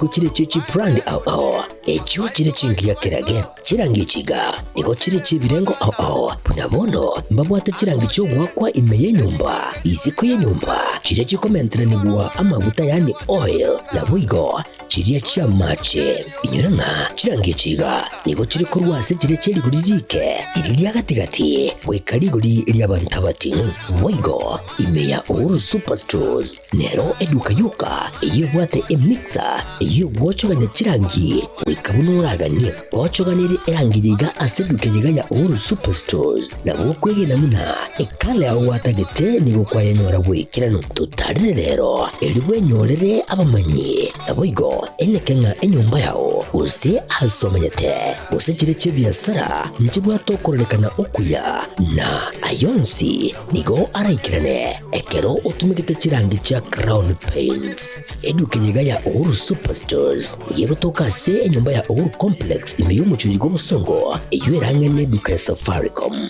Kuchire chichi brand ao echo chire chingia kirage chirangi chiga niko chire chibirengo ao punabono mbabwata chirangi cyo gwakwa imeye nyumba isiko ye nyumba chire chikomentre nigwa amavuta yani oil na buigo chire chia mache inyuranga chirangi chiga niko chire kurwase chire chiri guririke iriya gatigati wekari guri iriya bantabati buigo imeya uru superstores nero eduka yuka iyo bwate emixer iyo wochoganya chirangi wikabunuraganye wochoganire erangiriga aseduke ya uru superstores na wokwege namuna ekale aho watagete nigo kwayanyora bwikirano tutarire rero eriwe nyorere abamanyi aboigo enekenga enyumba yao use asomanyete use chire chibiasara nchibwa tokorekana okuya na ayonsi nigo araikirane ekero otumikete chirangi cha crown paints eduke ya uru superstores yego tokase enyumba ya uru complex imeyumuchuji go musongo eyoerangene duka ya Safaricom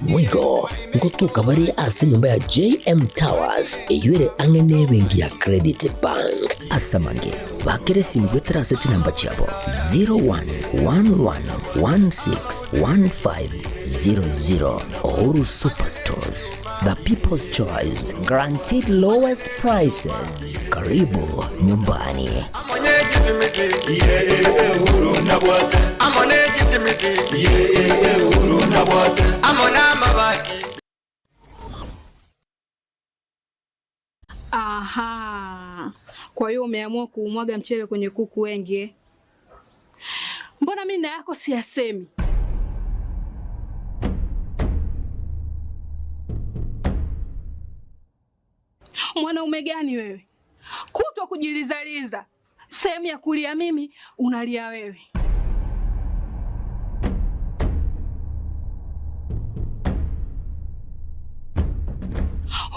mwigo ngotuka bari ase nyumba ya JM Towers eyoere angene bengi ya Credit Bank asamange bakere simgwetera ase namba chabo 0111161500 Uru Superstores, the people's choice, guaranteed lowest prices. Karibu nyumbani. Aha. Kwa hiyo umeamua kuumwaga mchele kwenye kuku wengi. Mbona mimi na yako siyasemi? Mwanaume gani wewe? Kutwa kujilizaliza. Sehemu ya kulia mimi, unalia wewe.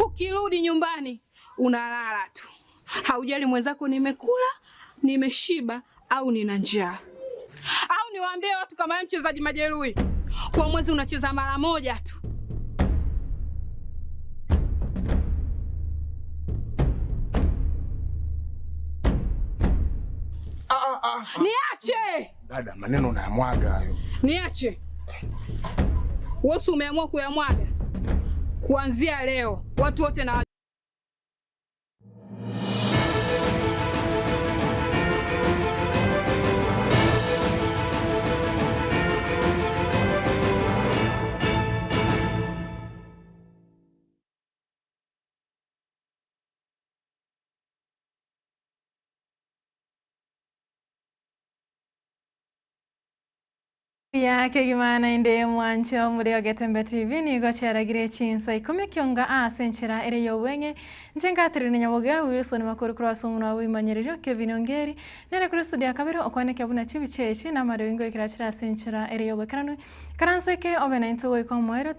Ukirudi nyumbani, unalala tu. Haujali mwenzako nimekula, nimeshiba au nina njaa. Au niwaambie watu kama mchezaji majeruhi. Kwa mwezi unacheza mara moja tu. Niache! Dada, maneno unayamwaga hayo. Niache. Wewe umeamua kuyamwaga. Kuanzia leo, watu wote na ya kegimana inde mwancho muri Getembe TV ni gocheragire Chinsa Ikomi Ekeonga asenchera ere yowenge njengatire Nyaboga Wilson makuru cross umuna wimanyerero Kevin Ongeri nere kuri studio kabiro okwane kyabuna chibichechi na marewingo ikirachira asenchera ere yobekarano karanseke obena into ikomoero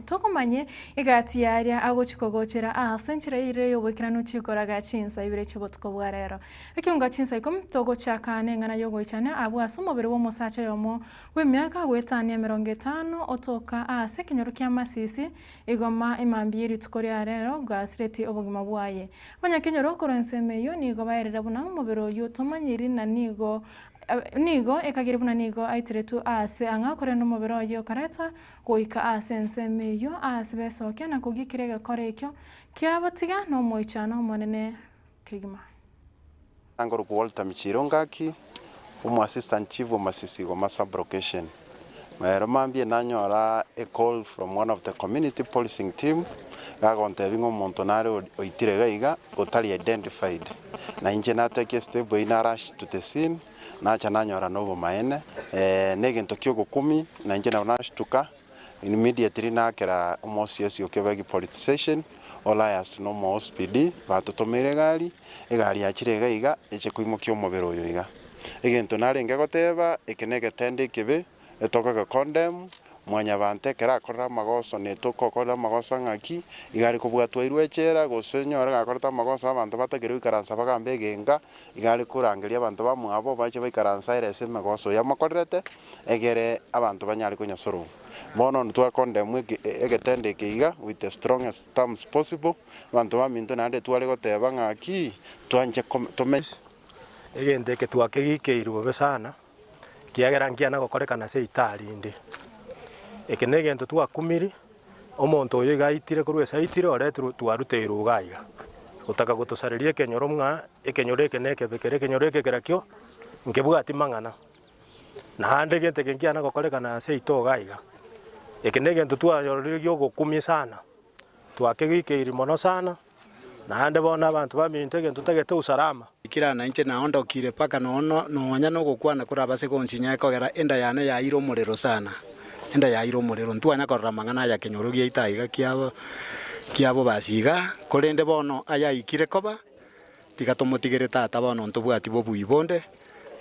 tokomanye igati yaria agochikogochera asenchera ere yobekarano chikoraga Chinsa ibire chibotko bwarero Ekeonga Chinsa Ikomi togochaka nengana yogo ichane abu asomobere wo musacha yomo w'imyaka gwetania 50 otoka ase kinyoru kya Masisi igoma imambiri tukoria rero gasireti obugima bwaye abanyakenyoro korensemeyo nigo bayerera buna mubero yotomanyiri na nigo ekagire buna nigo aitiretu ase angakore no mubero yo karetwa goika ase nsemeyo ase besoke na kugikirega korekyo kyabatiga no moichano monene kigima angoro Walter Michirongaki assistant chief of Masisi Goma sub-location. Mayaromambie nanyora a call from one of the community policing team gagontebingo montonare oitirega iga otali identified. Na inje na take step ina rush to the scene na cha nanyora novo maene negento kyoko 10 na inje na nashtuka immediately na kera omosiesi okebagi police station Olias no mo speed batotomere gari yakirega iga eche kuimo kyo mobero yo iga egento narenge goteba ekenege tende kebe etokaga condemn mwanya bante kera akora magoso netokokora magoso ngaki igari kubwatwa irwechera gosenyora gakorta magoso abantu bategere ikaransa bagambe genga igari kurangeria abantu bamwabo bache baikaransa irese magoso yamakorete egere abantu banyari kunyasoro bono ntwa condemn egetende keiga with the strongest terms possible abantu baminto nande twale goteba ngaki twanje to egente ketwakegikeirwe besana kiagerangia na gokorekana se itarinde ekenegento twakumiri omonto oyo gaitire kurwesa itire oretru twaruteirwo gaiga gutaka gutosaririe kenyoro mwa ekenyoreke nekebekere kenyoreke kerakyo nkebwati mangana na hande gente kengia na gokorekana se ito gaiga ekenegento twayoriririo gukumi sana twakegikeiri mono sana na hande bona abantu baminto gento tagete usalama kira na inche na onda okire paka no wanya no gukwana kura base konsinya kogera enda yane ya iro morero sana enda ya iro morero ntwanya korra mangana ya kenyorogia itaiga kiabo basiga korende bono aya ikire koba tigatomotigere tata bono ntobwati bobuibonde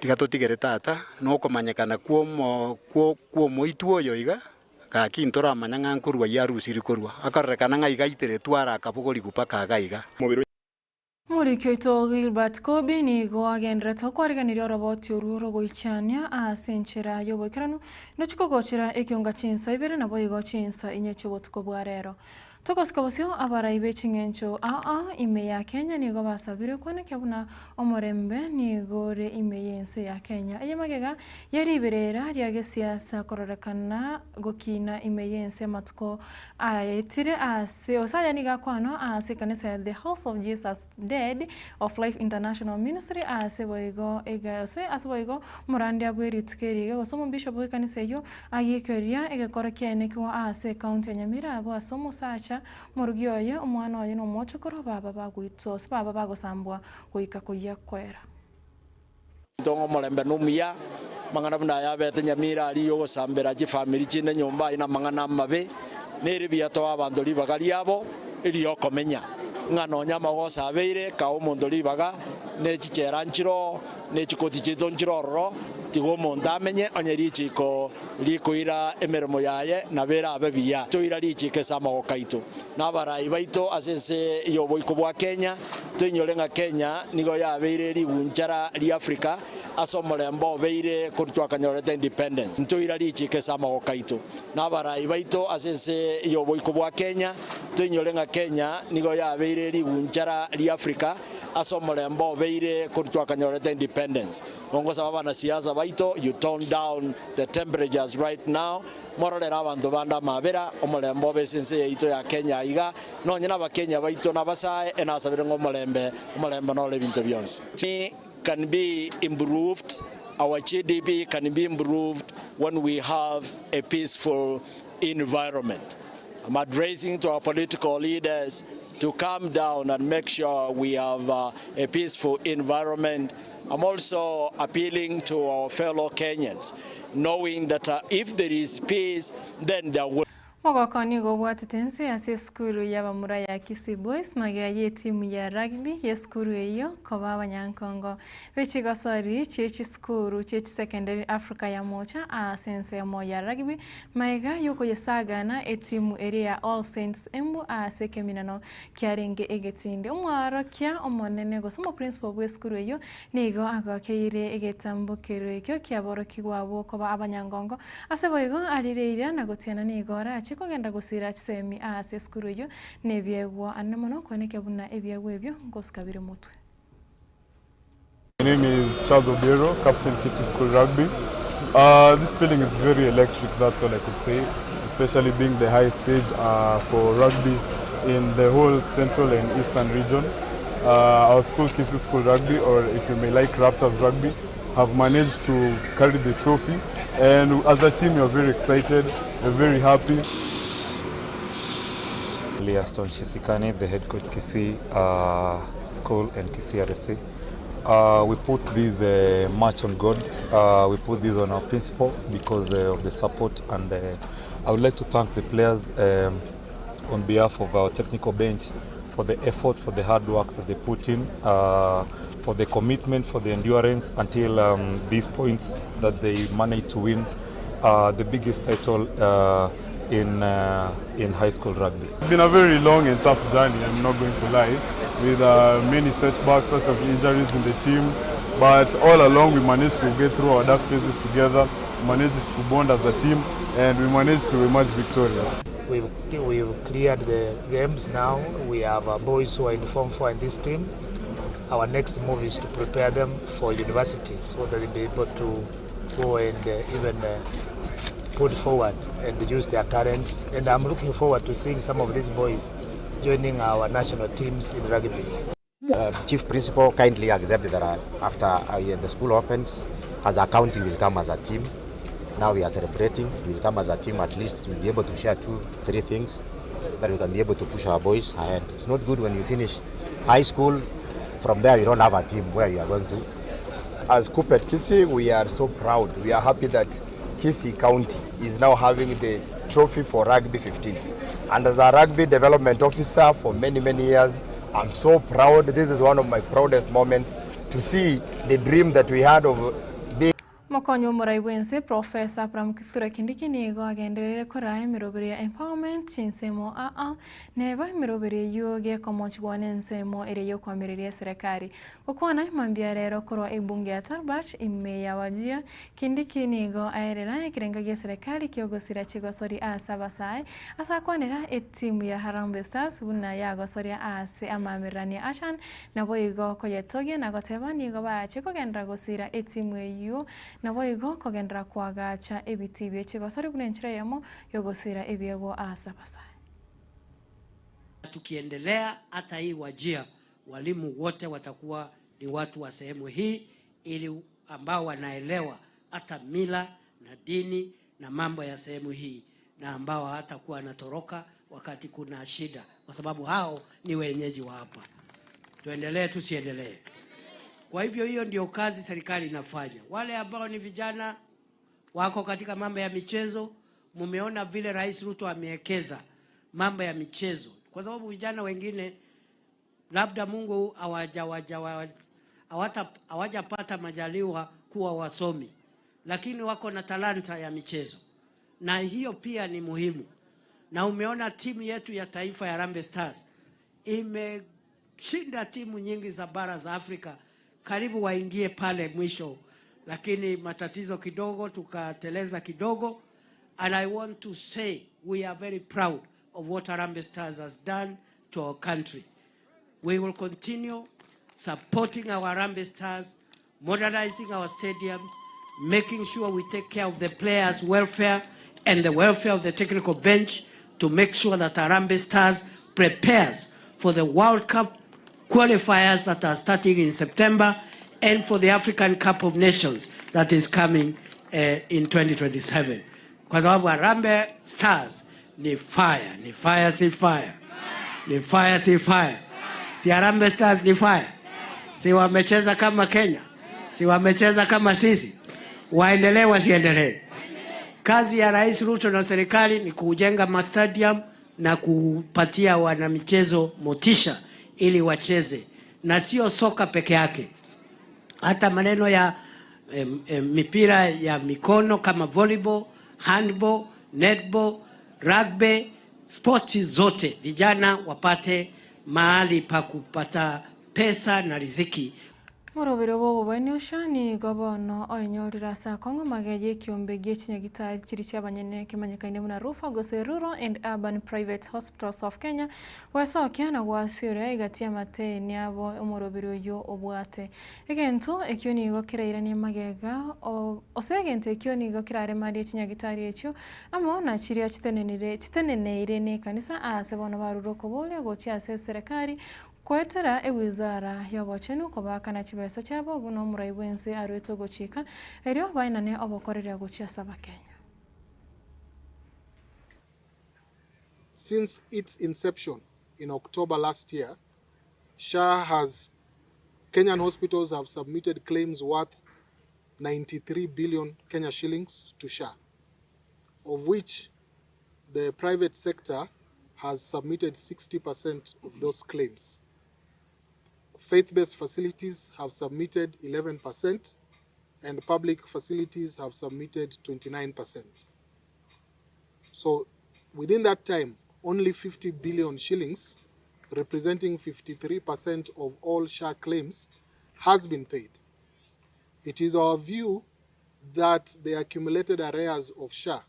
tigatotigere tata no komanyekana kuo moitu oyo iga ka kintora manyanga nkurwa yarusiri korwa akarekana ngaiga itere twara akabogori gupaka gaiga Murikyoito Gilbert Kobi ni goagendera tokwareganiria roboti oruro goichania asenchera yobokeranu ndochikogochera Ekeonga Chinsa ibere nabo igo Chinsa inyecho botuko bwarero tokosikabosio abaraibe chingencho ime ya Kenya nigo basabire kwane kyabuna omorembe nigore ime yense ya Kenya eyemagega yariberera riage siasa kororekana gokina ime yense matuko ayetire ase osaya niga kwano ase kanisa the House of Jesus Dead of Life International Ministry ase boigo egase ase boigo murandia bweri tukeriga gosomo bishop kanisa yo ayekeria egekora kyene kwa ase county ya Nyamira abo asomo sacha Morugioye omwana oyo no mochokoro baba bagwitso baba bagosambwa goika koya kwera Ndongo molembe numia mangana buna ya bete Nyamira ali yo gosambera ji family chine nyumba ina mangana mabe neri biato abandu libagari abo ili yo komenya ngano nyama gosabeire ka omondo libaga ne chicheranchiro ne chikoti chizonchiroro tigo mondamenye onyeri chiko likoira emeremo yaye na bera abebiya toira lichike sama gokaito nabarai baito asense iyo boiko bwa Kenya tunyolenga Kenya nigo yabeire ligunjara li Africa asomolembo beire kurtwakanyorete independence toira lichike sama gokaito nabarai baito asense iyo boiko bwa Kenya tunyolenga Kenya nigo yabeire ligunjara li Africa asomolembo beire kurtwakanyorete independence ongoza bana siasa baito you tone down the temperatures right now morolera abantu banda mabera omolembo besense yaito ya Kenya iga nonyina ba Kenya baito nabasae enasabire ngomolembe no le bintu byonse can be improved. Our GDP can be improved when we have a peaceful environment. I'm addressing to our political leaders to calm down and make sure we have a peaceful environment. I'm also appealing to our fellow Kenyans, knowing that if there is peace, then there will Mogokoni go bwatitense ase skuru y'abamura ya Kisii Boys magaye timu ya rugby ya skuru eyo koba abanyankongo bechigosori chechi skuru chechi secondary Africa ya mocha asense mo ya rugby maiga yuko yesagana etimu area All Saints embu ase keminano kyarenge egetinde umwaro kya omonene go somo principal bwe skuru eyo nigo agakeire egetambokero ekyo kyaboro kigwabo koba abanyankongo ase boigo alireira nagotiana nigora kogenda gusira kisemi ase skuru yo nebyegwo anemono kweneke buna ebyegwo ebyo ngosikabire mutwe. My name is Charles Obero, captain Kisii School Rugby. This feeling is very electric, that's all I could say, especially being the high stage for rugby in the whole central and eastern region. Our school, Kisii School Rugby, or if you may like Raptors Rugby, have managed to carry the trophy, and as a team we are very excited, we're very happy. Aston Shisikane, the head coach Kisii School and Kisii RFC. We put this match on God. We put this on our principal because of the support, and I would like to thank the players on behalf of our technical bench for the effort, for the hard work that they put in, for the commitment, for the endurance until these points that they managed to win the biggest title in high school rugby. It's been a very long and tough journey, I'm not going to lie, with many setbacks such as injuries in the team, but all along we managed to get through our dark phases together, we managed to bond as a team, and we managed to emerge victorious. We've cleared the games now. We have boys who are in Form 4 in this team. our next move is to prepare them for university so that they'll be able to go and even put forward and use their talents. And I'm looking forward to seeing some of these boys joining our national teams in rugby. Chief Principal kindly accepted that after the school opens, as a county will come as a team. Now we are celebrating, we'll come as a team, at least we'll be able to share 2-3 things so that we can be able to push our boys ahead. It's not good when you finish high school, from there you don't have a team where you are going to. As COOP at Kisii, we are so proud. We are happy that Kisii County is now having the trophy for Rugby 15s. And as a rugby development officer for many, many years, I'm so proud. This is one of my proudest moments to see the dream that we had of being. Mokonyo muraiwense Professor Abraham Kithure Kindiki nigo agenderere korai miroberia empowerment chinsemo neba miroberia yuge komochwane nsemo ere yo kwamireria serikali okwana mambia rero koro ebunge ya Talbach imeya wajia Kindiki nigo aerera kirengagia serikali kiogosira chigosori asabasai asakwanera etimu ya Harambee Stars buna yagosoria ase amamirania ashan nabo igo koyetogia na goteba nigo baache kogendra gosira etimu eyo nabo igo kogendra kwagacha ebitibye chigosori bunenchira yamo yogosira ebyego asabasai. Tukiendelea hata hii wajia, walimu wote watakuwa ni watu wa sehemu hii, ili ambao wanaelewa hata mila na dini na mambo ya sehemu hii, na ambao hatakuwa wanatoroka wakati kuna shida, kwa sababu hao ni wenyeji wa hapa. Tuendelee tusiendelee. Kwa hivyo hiyo ndio kazi serikali inafanya. Wale ambao ni vijana wako katika mambo ya michezo, mumeona vile Rais Ruto amewekeza mambo ya michezo. Kwa sababu vijana wengine labda Mungu hawajapata majaliwa kuwa wasomi, lakini wako na talanta ya michezo. Na hiyo pia ni muhimu. Na umeona timu yetu ya taifa ya Harambee Stars imeshinda timu nyingi za bara za Afrika, karibu waingie pale mwisho, lakini matatizo kidogo tukateleza kidogo. And I want to say we are very proud of what Harambee Stars has done to our country. We will continue supporting our Harambee Stars, modernizing our stadiums, making sure we take care of the players' welfare and the welfare of the technical bench to make sure that Harambee Stars prepares for the World Cup qualifiers that are starting in September and for the African Cup of Nations that is coming in 2027. Kwa sababu Harambee Stars ni fire, ni fire si fire. Ni fire si fire. Si Harambee Stars ni fire. Si wamecheza kama Kenya. Si wamecheza kama sisi. Waendelee wasiendelee. Kazi ya Rais Ruto na serikali ni kujenga mastadium na kupatia wanamichezo motisha ili wacheze, na sio soka peke yake, hata maneno ya mipira ya mikono kama volleyball, handball, netball, rugby, sports zote vijana wapate mahali pa kupata pesa na riziki. Morobero bobo banyosha ni gobono onyorira sa Kongo magaje kiombegie chinyagita chiricha banyene kemanyakaine muna rufa gose rural and urban private hospitals of Kenya waso kiana wasire igatia mate nyabo omorobero yo obwate egento ekioni go kiraira ni magega osegente ekioni go kirare mari chinyagitari echo amo na chiria chiteneneire ne kanisa asebono baruroko bole gochia serikali kwetera ewizara yobochenu kobakana chibesa chabo buno muraiwense arweto gochika erio bainane obokorera gochia saba Kenya. Since its inception in October last year, Kenyan hospitals have submitted claims worth 93 billion Kenya shillings to SHA, of which the private sector has submitted 60% of those claims. Faith-based facilities have submitted 11% and public facilities have submitted 29%. So within that time, only 50 billion shillings, representing 53% of all SHA claims, has been paid. It is our view that the accumulated arrears of SHA,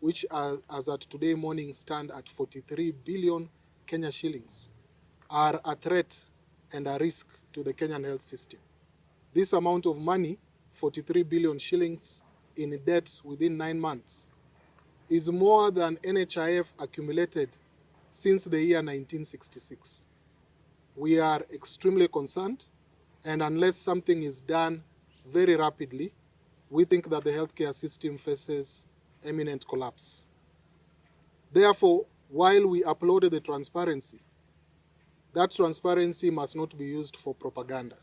which as at today morning stand at 43 billion Kenya shillings, are a threat and a risk to the Kenyan health system. This amount of money, 43 billion shillings in debts within 9 months, is more than NHIF accumulated since the year 1966. We are extremely concerned, and unless something is done very rapidly, we think that the healthcare system faces imminent collapse. Therefore, while we applauded the transparency, that transparency must not be used for propaganda.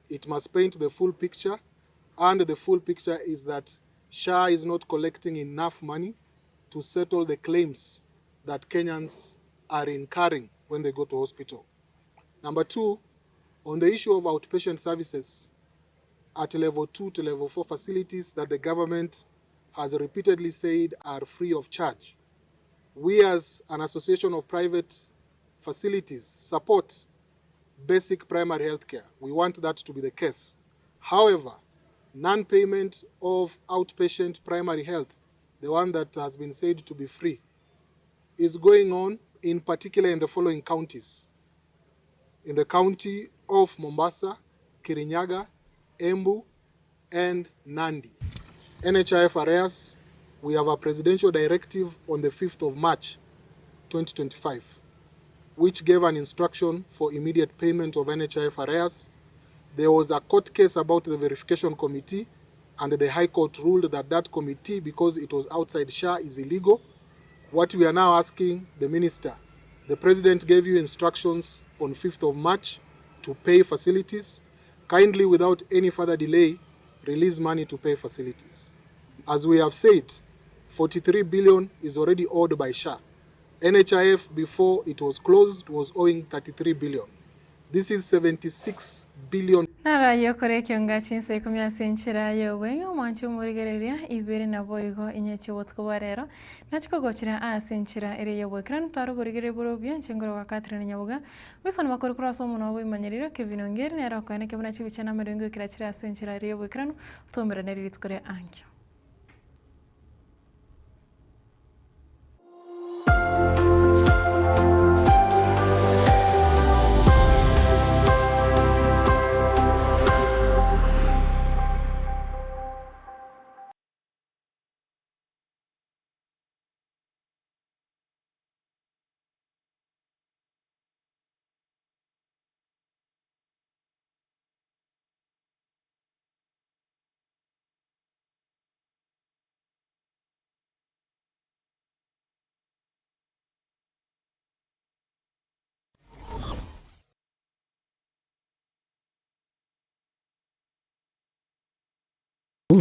It must paint the full picture, and the full picture is that SHA is not collecting enough money to settle the claims that Kenyans are incurring when they go to hospital. Number two, on the issue of outpatient services at level 2 to level 4 facilities that the government has repeatedly said are free of charge. We as an association of private facilities support basic primary health care. We want that to be the case. However, non-payment of outpatient primary health, the one that has been said to be free, is going on in particular in the following counties. In the county of Mombasa, Kirinyaga, Embu, and Nandi. NHIF arrears, we have a presidential directive on the 5th of March 2025, which gave an instruction for immediate payment of NHIF arrears. There was a court case about the verification committee, and the High Court ruled that that committee, because it was outside SHA, is illegal. What we are now asking the minister, the president gave you instructions on 5th of March to pay facilities. Kindly, without any further delay, release money to pay facilities. As we have said, 43 billion is already owed by SHA. NHIF, before it was closed, was owing 33 billion. This is 76 billion. Nara yokore Ekeonga Chinsa Ikomi asenchera yowenyo mwancho murigereria ibere na boigo inyeche wotko warero nachiko gochira asenchera ere yobwekran taro burigere burobya nchengoro wa Catherine Nyaboga wisoni makuru kroso muno wimanyirira Kevin Ongeri nero kane kebuna chibichana marengo kirachira asenchera ere yobwekran tomera neri litkore ankyo.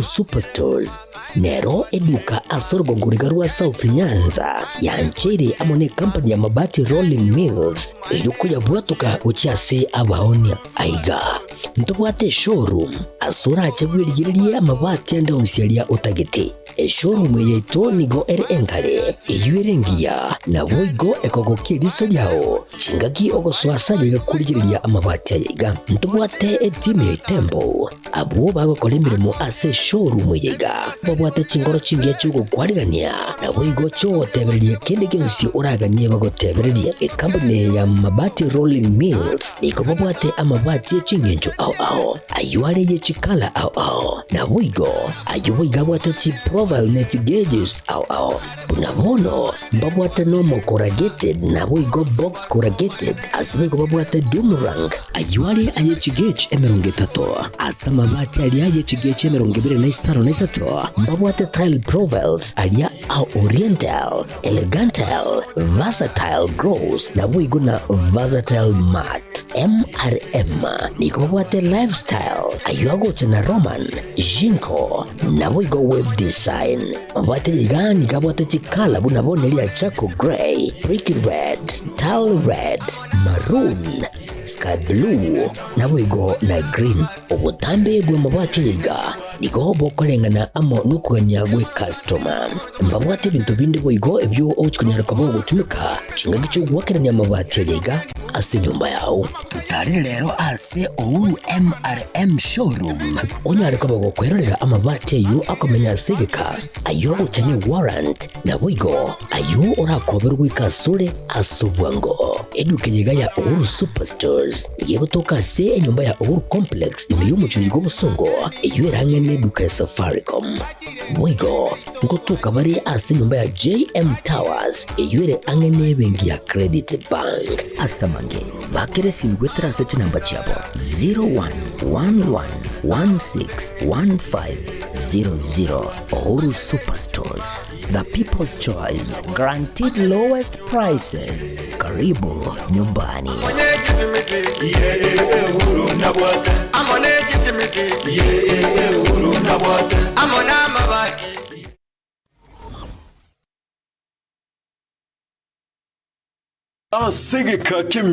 Superstores nero eduka asorgo ngurigarua South Nyanza yanchere amone company ya mabati Rolling Mills eyuko yabwatuka uchiase abaonia aiga ntobwate showroom asura achagwirigirie amabati anda onsialia utagete showroom yeto nigo ere engale eyuerengia na boigo ekogokie liso yao chingaki ogoswasa yiga kurigiriria amabati aiga ntobwate team tembo abo bago kolemirimo ase showroom yiga babwate chingoro chingia chugo kwarigania na boigo cho tebereria kende kensi uraganie bago tebereria company ya mabati Rolling Mills niko babwate amabati chingenjo ao ayuare ye chikala ao na boigo ayuiga bwate chi profile net gauges ao bunamono babwate normal corrugated na boigo box corrugated asbego babwate boomerang ayuare aye chigage emeronge tato asama mabati alia ye chigage emeronge bire na isaro na isato babwate tile profiles alia au oriental elegantal versatile gross na boigo na versatile mat MRM niko babwate lifestyle ayuago chana Roman Jinko na boigo web design babwate yigani kabwate chikala bunabone lia chako gray brick red tile red maroon sky blue na boigo na green obutambe gwe mabwate yiga nigo bokorengana amo nukuganya gwe customer mbabwate bintu bindi boigo ebyo ochikunyaraka bo gutumika chinga gicho gwakeranya amabati yega ase nyumba yao tutari rero ase Uhuru MRM showroom onyareka bagokwerera amabati yo akomenya segeka ayo uchanye warrant na boigo ayo orakoberwa ikasure asubwango edukeyega ya Uhuru Superstores yego toka se nyumba ya Uhuru Complex niyo muchurigo busongo iyo erangene duka ya Safaricom boigo ngotoka bari ase nyumba ya JM Towers iyo ere angene bengi ya Credit Bank asamange bakere simgwetra se namba chabo 0111161500 Uhuru Superstores, the people's choice, guaranteed lowest prices. Karibu nyumbani. Sigika Kim